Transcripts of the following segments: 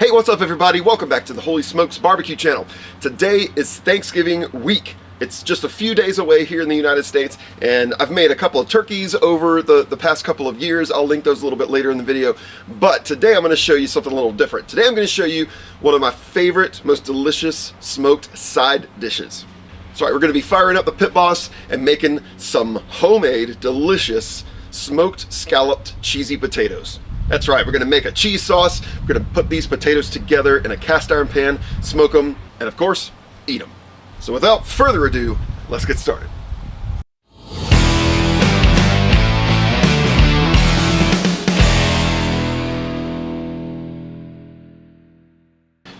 Hey, what's up everybody? Welcome back to the Holy Smokes Barbecue channel. Today is Thanksgiving week. It's just a few days away here in the United States, and I've made a couple of turkeys over the past couple of years. I'll link those a little bit later in the video. But today I'm going to show you something a little different. Today I'm going to show you one of my favorite, most delicious smoked side dishes. So we're going to be firing up the Pit Boss and making some homemade, delicious, smoked scalloped cheesy potatoes. That's right, we're going to make a cheese sauce. We're going to put these potatoes together in a cast iron pan, smoke them, and of course, eat them. So without further ado, let's get started.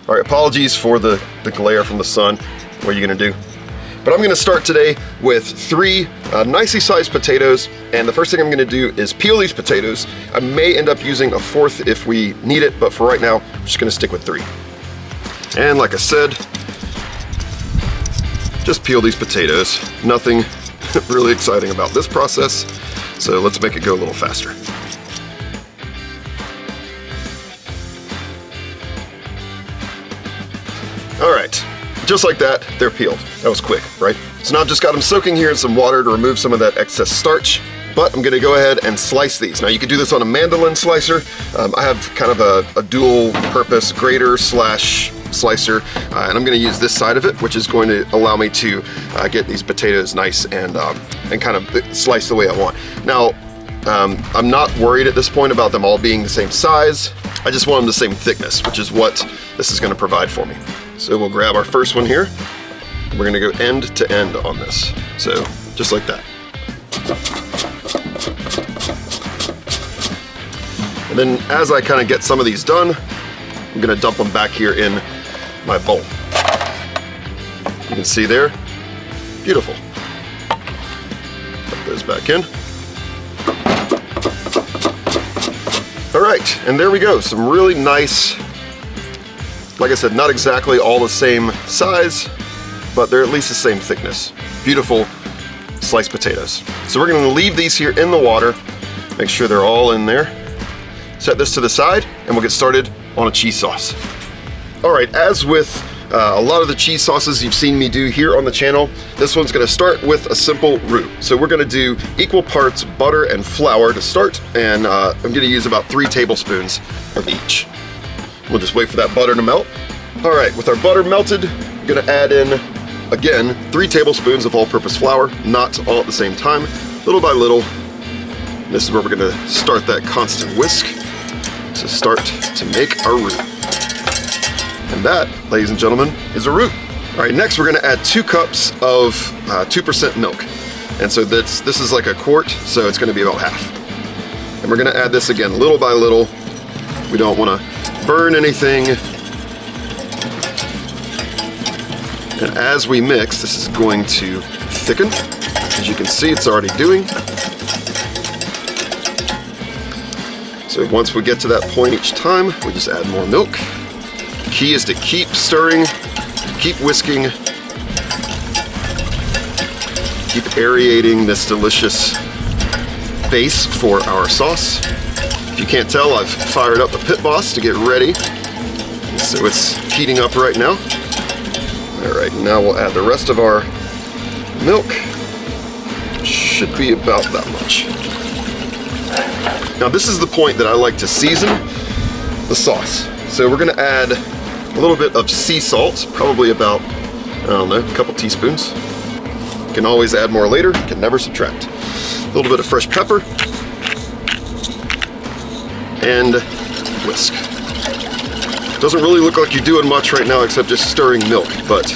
All right, apologies for the glare from the sun. What are you going to do? But I'm going to start today with three nicely sized potatoes, and the first thing I'm going to do is peel these potatoes. I may end up using a fourth if we need it, but for right now, I'm just going to stick with three. And like I said, just peel these potatoes. Nothing really exciting about this process, so let's make it go a little faster. All right. Just like that, they're peeled. That was quick, right? So now I've just got them soaking here in some water to remove some of that excess starch, but I'm gonna go ahead and slice these. Now you can do this on a mandolin slicer. I have kind of a dual purpose grater slash slicer, and I'm gonna use this side of it, which is going to allow me to get these potatoes nice and kind of slice the way I want. Now, I'm not worried at this point about them all being the same size. I just want them the same thickness, which is what this is gonna provide for me. So we'll grab our first one here. We're gonna go end to end on this. So just like that. And then as I kind of get some of these done, I'm gonna dump them back here in my bowl. You can see there, beautiful. Put those back in. All right, and there we go. Some really nice, like I said, not exactly all the same size, but they're at least the same thickness. Beautiful sliced potatoes. So we're gonna leave these here in the water, make sure they're all in there. Set this to the side, and we'll get started on a cheese sauce. All right, as with a lot of the cheese sauces you've seen me do here on the channel, this one's gonna start with a simple roux. So we're gonna do equal parts butter and flour to start, and I'm gonna use about 3 tablespoons of each. We'll just wait for that butter to melt. All right, with our butter melted, I'm gonna add in, again, 3 tablespoons of all-purpose flour, not all at the same time, little by little. This is where we're gonna start that constant whisk to start to make our roux. And that, ladies and gentlemen, is a roux. All right, next we're gonna add 2 cups of 2% milk. And so this is like a quart, so it's gonna be about half. And we're gonna add this again, little by little. We don't wanna burn anything. And as we mix, this is going to thicken. As you can see, it's already doing. So once we get to that point each time, we just add more milk. The key is to keep stirring, keep whisking, keep aerating this delicious base for our sauce. If you can't tell, I've fired up the Pit Boss to get ready. So it's heating up right now. All right, now we'll add the rest of our milk. Should be about that much. Now this is the point that I like to season the sauce. So we're gonna add a little bit of sea salt, probably about, I don't know, a couple teaspoons. You can always add more later, you can never subtract. A little bit of fresh pepper, and whisk. Doesn't really look like you're doing much right now except just stirring milk, but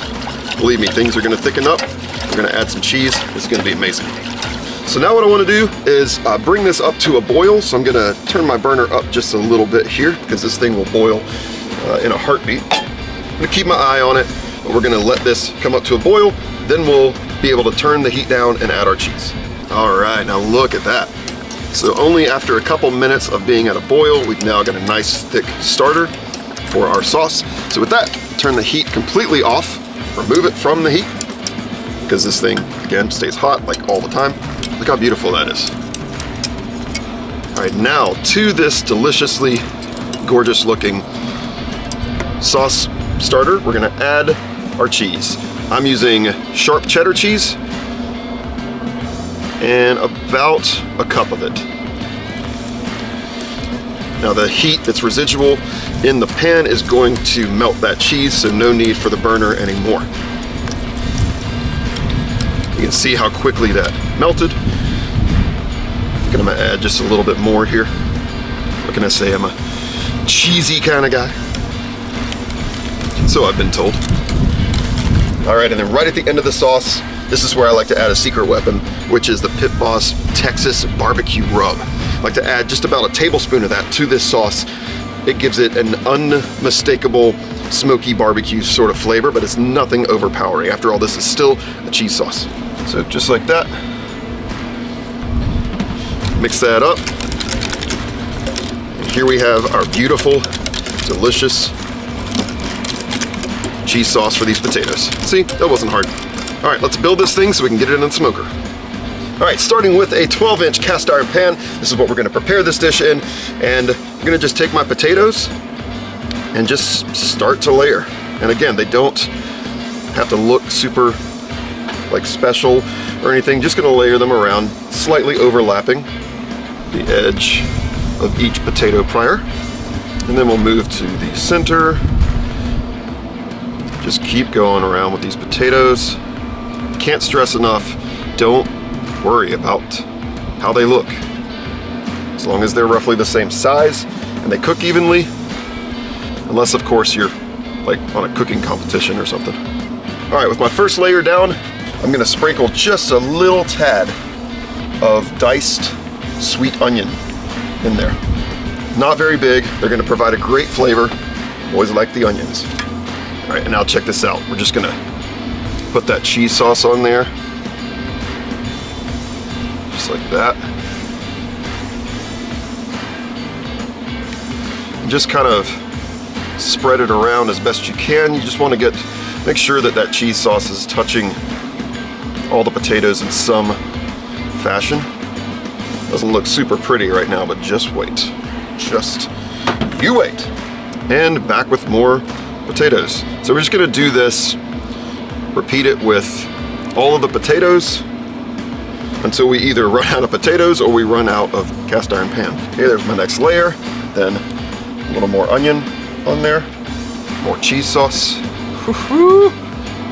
believe me, things are gonna thicken up. We're gonna add some cheese. It's gonna be amazing. So now what I wanna do is bring this up to a boil. So I'm gonna turn my burner up just a little bit here because this thing will boil in a heartbeat. I'm gonna keep my eye on it, but we're gonna let this come up to a boil. Then we'll be able to turn the heat down and add our cheese. All right, now look at that. So only after a couple minutes of being at a boil, we've now got a nice thick starter for our sauce. So with that, turn the heat completely off, remove it from the heat, because this thing, again, stays hot like all the time. Look how beautiful that is. All right, now to this deliciously gorgeous looking sauce starter, we're gonna add our cheese. I'm using sharp cheddar cheese and about a cup of it. Now the heat that's residual in the pan is going to melt that cheese, so no need for the burner anymore. You can see how quickly that melted. I think I'm gonna add just a little bit more here. What can I say? I'm a cheesy kind of guy. So I've been told. All right, and then right at the end of the sauce, this is where I like to add a secret weapon, which is the Pit Boss Texas Barbecue Rub. I like to add just about a tablespoon of that to this sauce. It gives it an unmistakable smoky barbecue sort of flavor, but it's nothing overpowering. After all, this is still a cheese sauce. So just like that, mix that up. And here we have our beautiful, delicious cheese sauce for these potatoes. See, that wasn't hard. All right, let's build this thing so we can get it in the smoker. All right, starting with a 12-inch cast iron pan, this is what we're gonna prepare this dish in, and I'm gonna just take my potatoes and just start to layer. And again, they don't have to look super like special or anything, just gonna layer them around, slightly overlapping the edge of each potato prior. And then we'll move to the center. Just keep going around with these potatoes. Can't stress enough, don't worry about how they look. As long as they're roughly the same size and they cook evenly, unless of course you're like on a cooking competition or something. All right, with my first layer down, I'm gonna sprinkle just a little tad of diced sweet onion in there. Not very big, they're gonna provide a great flavor. Always like the onions. All right, and now check this out. We're just gonna put that cheese sauce on there. Just like that. And just kind of spread it around as best you can. You just want to make sure that that cheese sauce is touching all the potatoes in some fashion. Doesn't look super pretty right now, but just wait. Just you wait. And back with more potatoes. So we're just gonna do this, repeat it with all of the potatoes until we either run out of potatoes or we run out of cast iron pan. Okay, there's my next layer. Then a little more onion on there, more cheese sauce. Woo-hoo.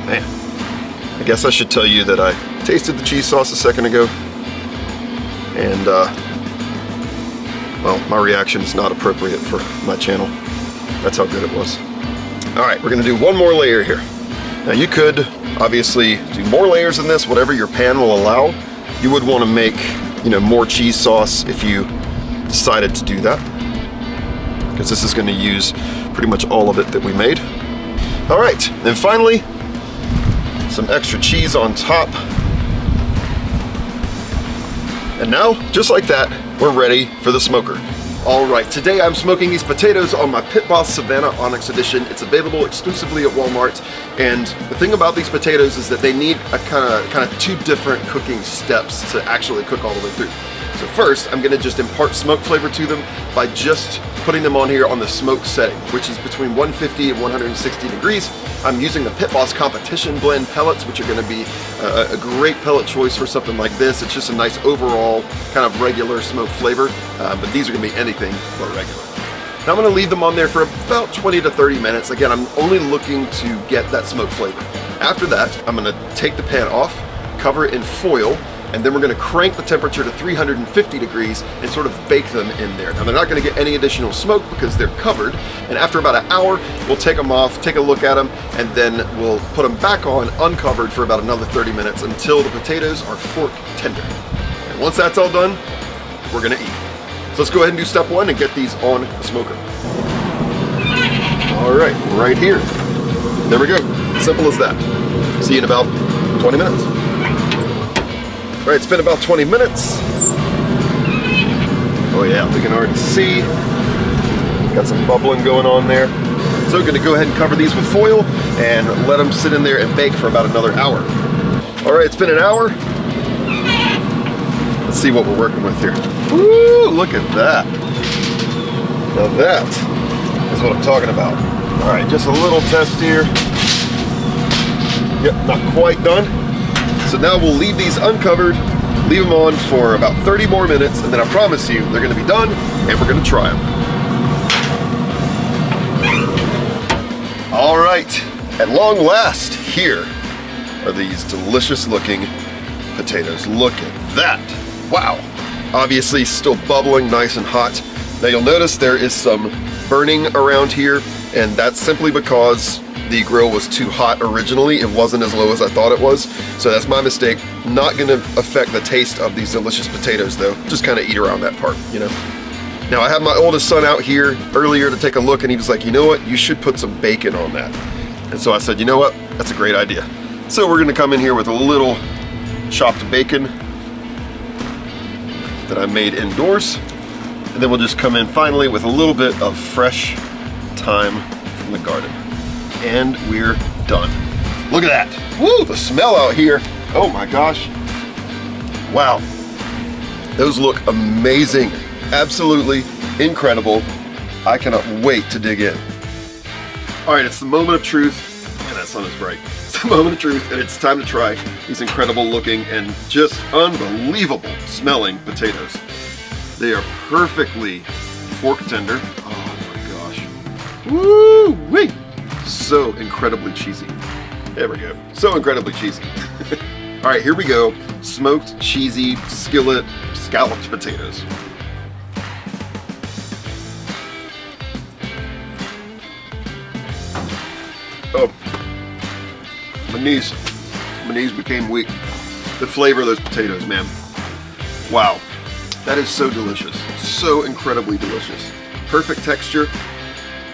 Man, I guess I should tell you that I tasted the cheese sauce a second ago, and well, my reaction is not appropriate for my channel. That's how good it was. All right, we're gonna do one more layer here. Now you could obviously do more layers than this, whatever your pan will allow. You would wanna make, more cheese sauce if you decided to do that, because this is gonna use pretty much all of it that we made. All right, and finally, some extra cheese on top. And now, just like that, we're ready for the smoker. All right, today I'm smoking these potatoes on my Pit Boss Savannah Onyx Edition. It's available exclusively at Walmart. And the thing about these potatoes is that they need a kind of two different cooking steps to actually cook all the way through. So first, I'm gonna just impart smoke flavor to them by just putting them on here on the smoke setting, which is between 150 and 160 degrees. I'm using the Pit Boss Competition Blend pellets, which are gonna be a great pellet choice for something like this. It's just a nice overall kind of regular smoke flavor, but these are gonna be anything but regular. Now I'm gonna leave them on there for about 20 to 30 minutes. Again, I'm only looking to get that smoke flavor. After that, I'm gonna take the pan off, cover it in foil, and then we're gonna crank the temperature to 350 degrees and sort of bake them in there. Now they're not gonna get any additional smoke because they're covered, and after about an hour, we'll take them off, take a look at them, and then we'll put them back on uncovered for about another 30 minutes until the potatoes are fork tender. And once that's all done, we're gonna eat. So let's go ahead and do step one and get these on the smoker. All right, right here. There we go, simple as that. See you in about 20 minutes. All right, it's been about 20 minutes. Oh yeah, we can already see. Got some bubbling going on there. So we're gonna go ahead and cover these with foil and let them sit in there and bake for about another hour. All right, it's been an hour. Let's see what we're working with here. Woo, look at that. Now that is what I'm talking about. All right, just a little test here. Yep, not quite done. So now we'll leave these uncovered, leave them on for about 30 more minutes, and then I promise you they're gonna be done and we're gonna try them. All right, at long last, here are these delicious looking potatoes. Look at that, wow. Obviously still bubbling, nice and hot. Now you'll notice there is some burning around here, and that's simply because the grill was too hot originally. It wasn't as low as I thought it was, so that's my mistake. Not gonna affect the taste of these delicious potatoes though. Just kind of eat around that part, you know? Now I had my oldest son out here earlier to take a look, and he was like, you know what, you should put some bacon on that. And so I said, you know what, that's a great idea. So we're gonna come in here with a little chopped bacon that I made indoors. And then we'll just come in finally with a little bit of fresh thyme from the garden. And we're done. Look at that. Woo, the smell out here. Oh my gosh. Wow. Those look amazing. Absolutely incredible. I cannot wait to dig in. All right, it's the moment of truth. Man, that sun is bright. It's the moment of truth, and it's time to try these incredible looking and just unbelievable smelling potatoes. They are perfectly fork tender. Oh my gosh. Woo-wee! So incredibly cheesy. There we go. So incredibly cheesy. All right, here we go. Smoked, cheesy, skillet, scalloped potatoes. Oh, my knees became weak. The flavor of those potatoes, man. Wow. That is so delicious, so incredibly delicious. Perfect texture,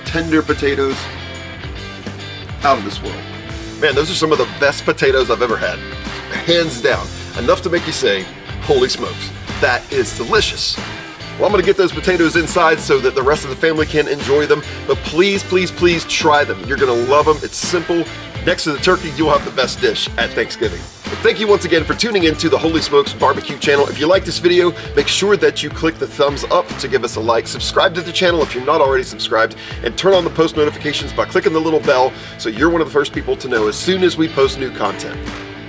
tender potatoes, out of this world. Man, those are some of the best potatoes I've ever had, hands down. Enough to make you say, holy smokes, that is delicious. Well, I'm gonna get those potatoes inside so that the rest of the family can enjoy them, but please, please, please try them. You're gonna love them, it's simple. Next to the turkey, you'll have the best dish at Thanksgiving. But thank you once again for tuning into the Holy Smokes Barbecue channel. If you like this video, make sure that you click the thumbs up to give us a like. Subscribe to the channel if you're not already subscribed, and turn on the post notifications by clicking the little bell so you're one of the first people to know as soon as we post new content.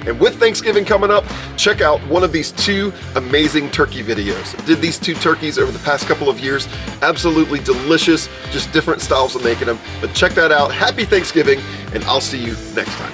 And with Thanksgiving coming up, check out one of these two amazing turkey videos. I did these two turkeys over the past couple of years. Absolutely delicious, just different styles of making them. But check that out. Happy Thanksgiving, and I'll see you next time.